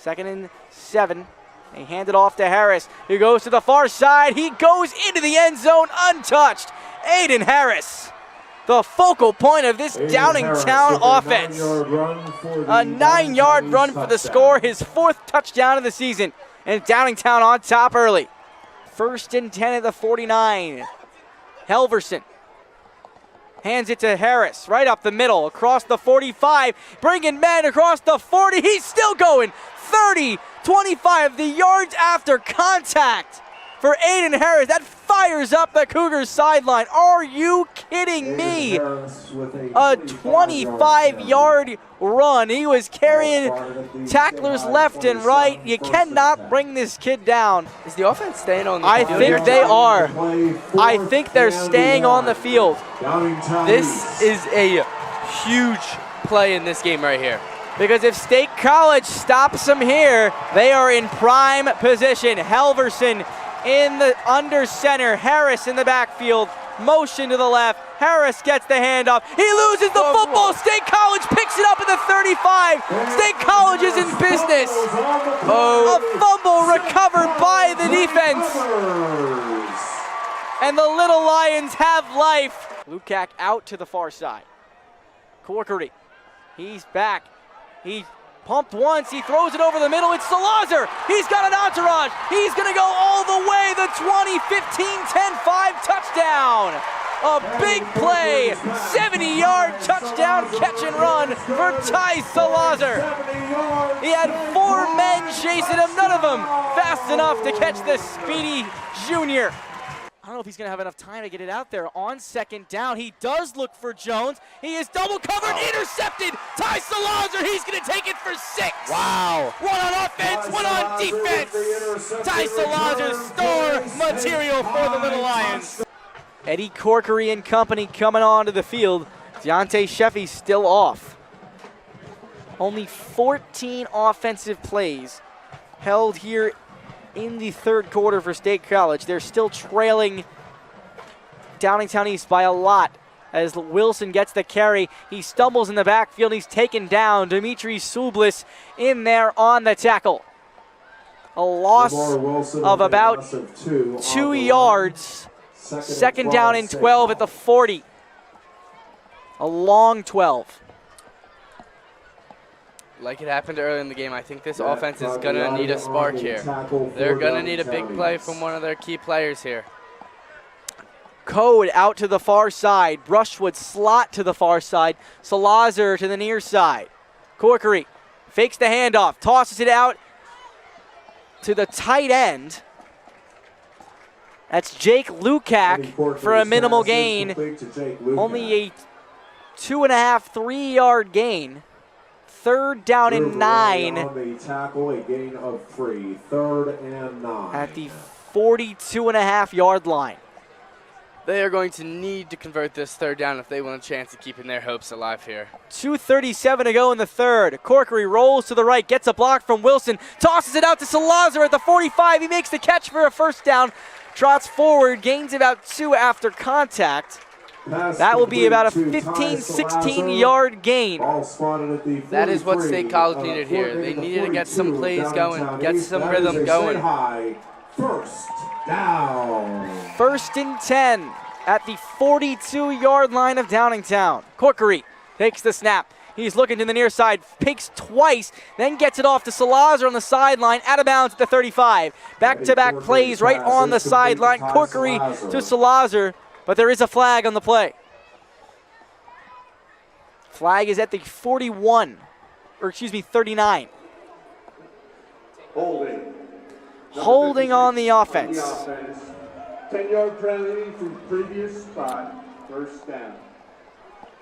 2nd and 7. They hand it off to Harris, who goes to the far side. He goes into the end zone untouched. Aiden Harris, the focal point of this Downingtown offense. A 9-yard run for the score, his 4th touchdown of the season. And Downingtown on top early. 1st and 10 at the 49. Helverson hands it to Harris, right up the middle, across the 45, bringing men across the 40. He's still going. 30, 25, the yards after contact for Aiden Harris. That fires up the Cougars sideline. Are you kidding me? A 25-yard run. He was carrying tacklers left and right. You cannot bring this kid down. Is the offense staying on the field? I think they are. I think they're staying on the field. This is a huge play in this game right here. Because if State College stops them here, they are in prime position. Helverson in the under center. Harris in the backfield. Motion to the left. Harris gets the handoff. He loses the football. State College picks it up at the 35. State College is in business. A fumble recovered by the defense. And the Little Lions have life. Lukac out to the far side. Corkery. He's back. He pumped once, he throws it over the middle, it's Salazar. He's got an entourage. He's gonna go all the way, the 20-15-10-5 touchdown. A big play, 70-yard touchdown catch and run for Ty Salazar. He had 4 men chasing him, none of them fast enough to catch the speedy junior. I don't know if he's going to have enough time to get it out there. On 2nd down, he does look for Jones. He is double covered, intercepted. Ty Salazar, he's going to take it for 6. Wow. One on offense, one on defense. Ty Salazar, star material for the Little Lions. Eddie Corkery and company coming onto the field. Deontay Sheffy still off. Only 14 offensive plays held here in the 3rd quarter for State College. They're still trailing Downingtown East by a lot as Wilson gets the carry. He stumbles in the backfield. He's taken down. Dimitri Sublis in there on the tackle. A loss of about 2 yards. 2nd down and 12 at the 40. A long 12. Like it happened early in the game, I think this offense is going to need a spark here. They're going to need a big play from one of their key players here. Code out to the far side. Brushwood slot to the far side. Salazar to the near side. Corkery fakes the handoff, tosses it out to the tight end. That's Jake Lukac for a minimal gain. Only a 2.5, 3-yard gain. 3rd down and 9 on the tackle, a gain of 3. 3rd and 9 at the 42.5-yard line. They are going to need to convert this 3rd down if they want a chance of keeping their hopes alive here. 2:37 to go in the 3rd. Corkery rolls to the right, gets a block from Wilson, tosses it out to Salazar at the 45. He makes the catch for a 1st down, trots forward, gains about 2 after contact. That will be about a 15, 16-yard gain. That is what State College needed here. They needed to get some plays going, get some rhythm going. 1st down. 1st and 10 at the 42-yard line of Downingtown. Corkery takes the snap. He's looking to the near side, peeks twice, then gets it off to Salazar on the sideline, out of bounds at the 35. Back-to-back plays right on the sideline. Corkery to Salazar. But there is a flag on the play. Flag is at the 41, or excuse me, 39. Holding on the offense. 10-yard penalty from previous spot, 1st down.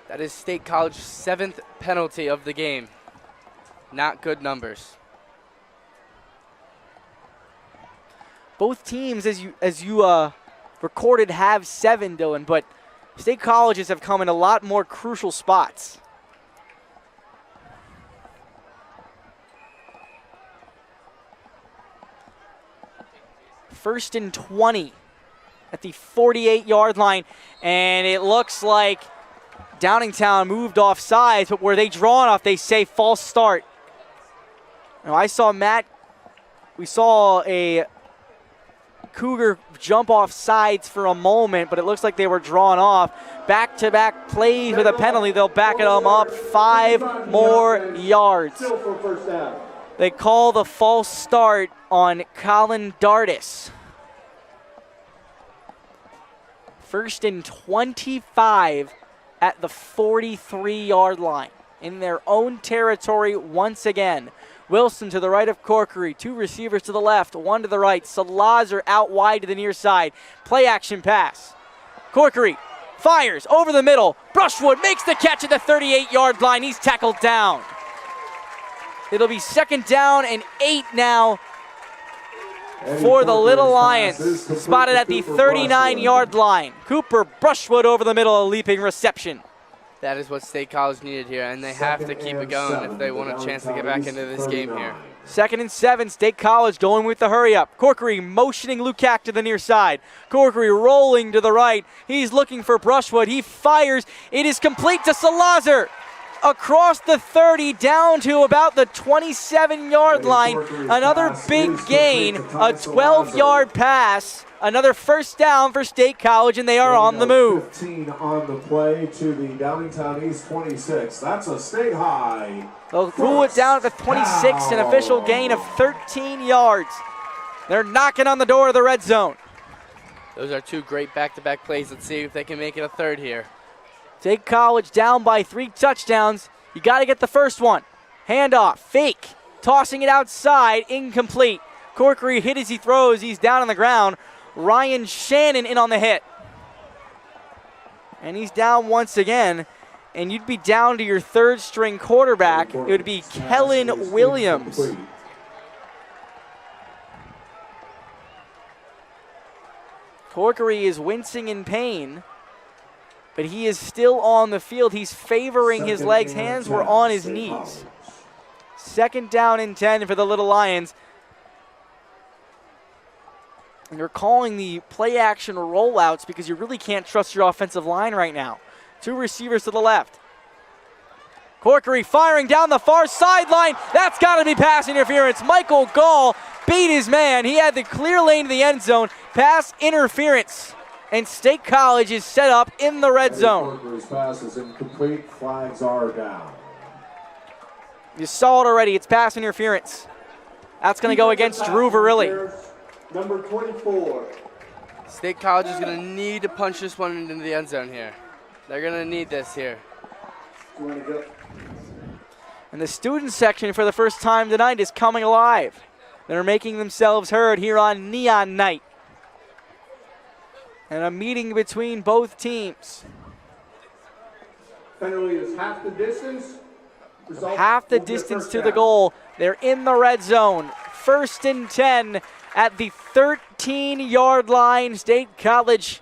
That is State College's 7th penalty of the game. Not good numbers. Both teams, as you recorded, have 7, Dylan, but State Colleges have come in a lot more crucial spots. First and 20 at the 48-yard line, and it looks like Downingtown moved off sides, but were they drawn off? They say false start. Now we saw a Cougar jump off sides for a moment, but it looks like they were drawn off. Back-to-back plays with a penalty. They'll back them up 5 more yards. They call the false start on Colin Dardis. 1st and 25 at the 43-yard line in their own territory once again. Wilson to the right of Corkery, 2 receivers to the left, 1 to the right. Salazar out wide to the near side. Play action pass. Corkery fires over the middle. Brushwood makes the catch at the 38-yard line. He's tackled down. It'll be 2nd down and 8 now for the Little Lions. Spotted at the 39-yard line. Cooper Brushwood over the middle, a leaping reception. That is what State College needed here, and they have to keep it going if they want a chance to get back into this game here. 2nd and 7, State College going with the hurry up. Corkery motioning Lukac to the near side. Corkery rolling to the right. He's looking for Brushwood. He fires. It is complete to Salazar. Across the 30, down to about the 27-yard line. Another big gain, a 12-yard pass. Another 1st down for State College, and they are on the move. 15 on the play to the Downingtown East 26. That's a state high. They'll rule it down at the 26, an official gain of 13 yards. They're knocking on the door of the red zone. Those are 2 great back-to-back plays. Let's see if they can make it a 3rd here. State College down by 3 touchdowns. You got to get the first one. Handoff, fake, tossing it outside, incomplete. Corkery hit as he throws. He's down on the ground. Ryan Shannon in on the hit. And he's down once again. And you'd be down to your 3rd string quarterback. It would be Kellen Williams. Corkery is wincing in pain, but he is still on the field. He's favoring his legs. Hands were on his knees. 2nd down and 10 for the Little Lions. And you're calling the play action rollouts because you really can't trust your offensive line right now. 2 receivers to the left. Corkery firing down the far sideline. That's got to be pass interference. Michael Gall beat his man. He had the clear lane to the end zone. Pass interference. And State College is set up in the red zone. Corkery's pass is incomplete. Flags are down. You saw it already. It's pass interference. That's going to go against Drew Verrilli. Number 24. State College is going to need to punch this one into the end zone here. They're going to need this here. And the student section for the first time tonight is coming alive. They're making themselves heard here on Neon Night. And a meeting between both teams. Penalty is half the distance. Half the distance to the goal. They're in the red zone. 1st and 10 at the 13-yard line. State College,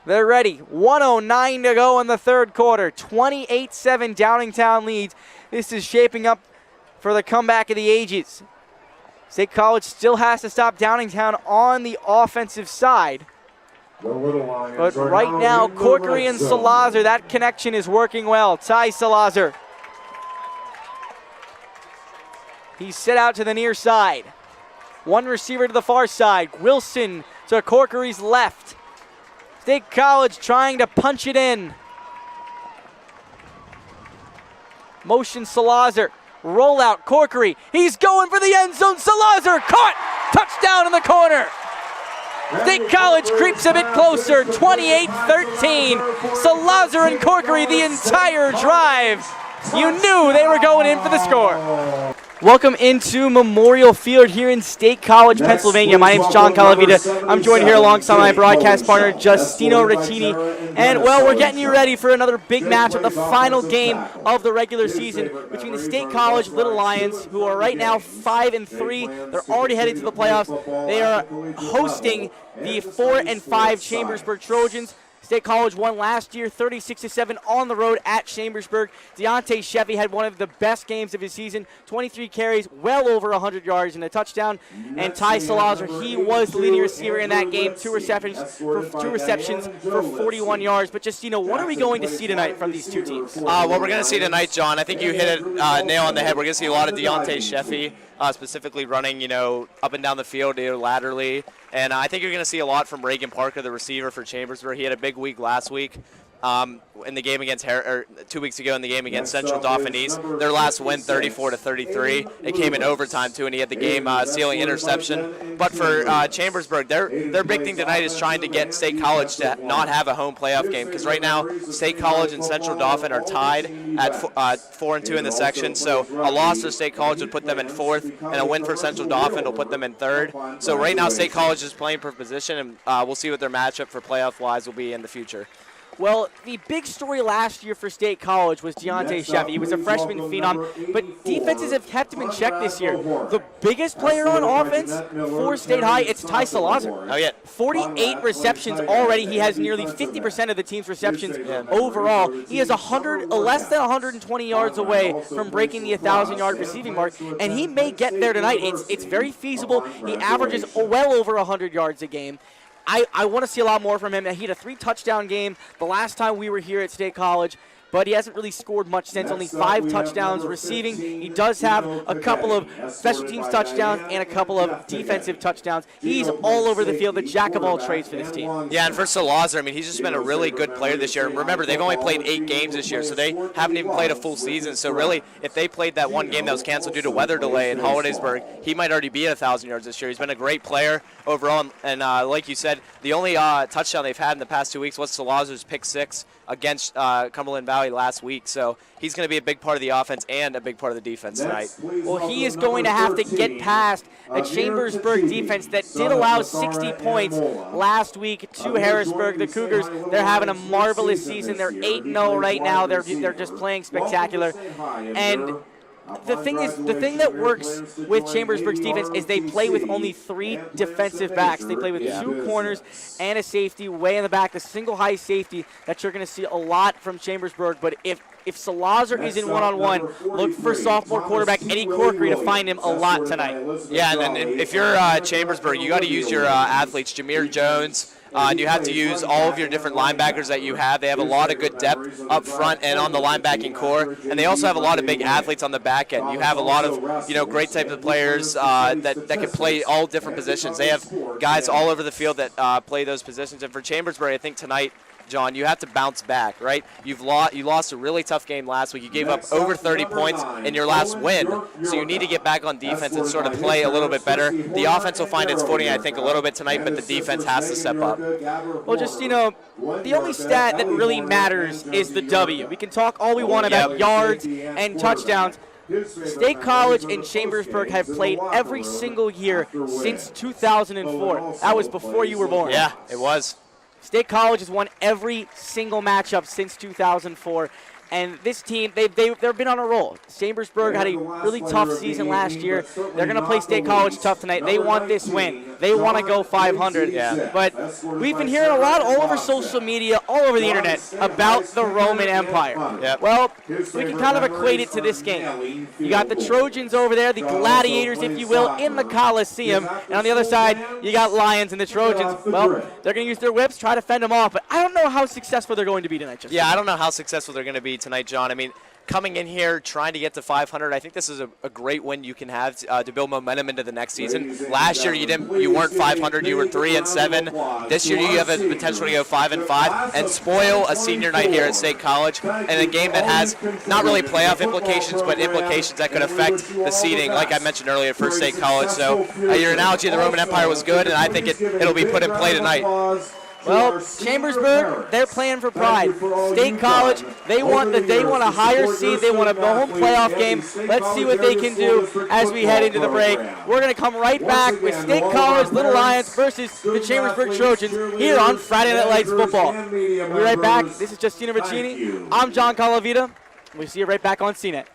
they're ready. 1:09 to go in the 3rd quarter. 28-7 Downingtown leads. This is shaping up for the comeback of the ages. State College still has to stop Downingtown on the offensive side. But right now, Corkery and Salazar, that connection is working well. Ty Salazar. He's set out to the near side. 1 receiver to the far side. Wilson to Corkery's left. State College trying to punch it in. Motion Salazar. Rollout Corkery. He's going for the end zone. Salazar caught. Touchdown in the corner. State College creeps a bit closer. 28-13. Salazar and Corkery the entire drive. You knew they were going in for the score. Welcome into Memorial Field here in State College, Pennsylvania. My name is John Colavita. I'm joined here alongside my broadcast partner, Justino Raccini. And, well, we're getting you ready for another big matchup, the final game of the regular season between the State College Little Lions, who are right now 5-3. They're already headed to the playoffs. They are hosting the 4-5 Chambersburg Trojans. State College won last year 36-7 on the road at Chambersburg. Deontay Sheffy had one of the best games of his season, 23 carries, well over 100 yards and a touchdown. And Ty Salazar, he was the leading receiver in that game, two receptions for 41 yards. But Justino, what are we going to see tonight from these two teams? What we're going to see tonight, John, I think you hit it nail on the head. We're going to see a lot of Deontay Sheffy, specifically running, up and down the field laterally. And I think you're going to see a lot from Reagan Parker, the receiver for Chambersburg. He had a big week last week. In the game against 2 weeks ago in the game against Central Dauphin East. Their last win, 34-33. It came in overtime too, and he had the game sealing interception. But for Chambersburg, their big thing tonight is trying to get State College to not have a home playoff game, because right now State College and Central Dauphin are tied at 4-2 in the section. So a loss for State College would put them in 4th, and a win for Central Dauphin will put them in 3rd. So right now State College is playing for position, and we'll see what their matchup for playoff-wise will be in the future. Well, the big story last year for State College was Deontay Sheffy. He was a freshman phenom, but defenses have kept him in check this year. The biggest player on offense for State High, it's Ty Salazar. Oh, yeah. 48 receptions already. He has nearly 50% of the team's receptions overall. He is less than 120 yards away from breaking the 1,000-yard receiving mark, and he may get there tonight. It's very feasible. He averages well over 100 yards a game. I want to see a lot more from him. He had a 3-touchdown game the last time we were here at State College, but he hasn't really scored much since, only 5 touchdowns receiving. He does have a couple of special teams touchdowns and a couple of defensive touchdowns. He's all over the field, the jack of all trades for this team. Yeah, and for Salazar, he's just been a really good player this year. And remember, they've only played 8 games this year, so they haven't even played a full season. So really, if they played that one game that was canceled due to weather delay in Hollidaysburg, he might already be at 1,000 yards this year. He's been a great player overall, and like you said, the only touchdown they've had in the past 2 weeks was Salazar's pick 6 against Cumberland Valley last week. So he's going to be a big part of the offense and a big part of the defense tonight. Well, he is going to have to get past a Chambersburg defense that did allow 60 points last week to Harrisburg. The Cougars, they're having a marvelous season. They're 8-0 right now. They're just playing spectacular. And the thing that works with Chambersburg's defense is they play with only 3 defensive backs. They play with 2 corners and a safety way in the back, the single high safety that you're going to see a lot from Chambersburg. But if Salazar is in one-on-one, look for sophomore quarterback Eddie Corkery to find him a lot tonight. Yeah, and then if you're Chambersburg, you got to use your athletes, Jameer Jones, and you have to use all of your different linebackers that you have. They have a lot of good depth up front and on the linebacking core, and they also have a lot of big athletes on the back end. You have a lot of great types of players that can play all different positions. They have guys all over the field that play those positions. And for Chambersburg, I think tonight, John, you have to bounce back, right? You lost a really tough game last week. You gave up over 30 points in your last win, so you need to get back on defense and sort of play a little bit better. The offense will find its footing, I think, a little bit tonight, but the defense has to step up. Well, just, the only stat that really matters is the W. We can talk all we want about yards and touchdowns. State College and Chambersburg have played every single year since 2004. That was before you were born. Yeah, it was. State College has won every single matchup since 2004. And this team, they've been on a roll. Chambersburg had a really tough season last year. They're going to play State College tough tonight. They want this win. They want to go 500. Yeah. But we've been hearing a lot all over social media, all over the internet, about the Roman Empire. Yep. Well, we can kind of equate it to this game. You got the Trojans over there, the gladiators, if you will, in the Coliseum. And on the other side, you got Lions and the Trojans. Well, they're going to use their whips, try to fend them off. But I don't know how successful they're going to be tonight, Justin. Yeah, I don't know how successful they're going to be tonight, John. Coming in here, trying to get to 500, I think this is a great win you can have to build momentum into the next season. Last year, you weren't 500, you were 3-7. This year, you have a potential to go 5-5 and spoil a senior night here at State College in a game that has not really playoff implications, but implications that could affect the seeding, like I mentioned earlier, for State College. So your analogy of the Roman Empire was good, and I think it'll be put in play tonight. Well, Chambersburg, they're playing for pride. State College, they want a higher seed. They want a home playoff game. Let's see what they can do as we head into the break. We're going to come right back with State College Little Lions versus the Chambersburg Trojans here on Friday Night Lights Football. We'll be right back. This is Justina Vicini. I'm John Colavita. We'll see you right back on CNET.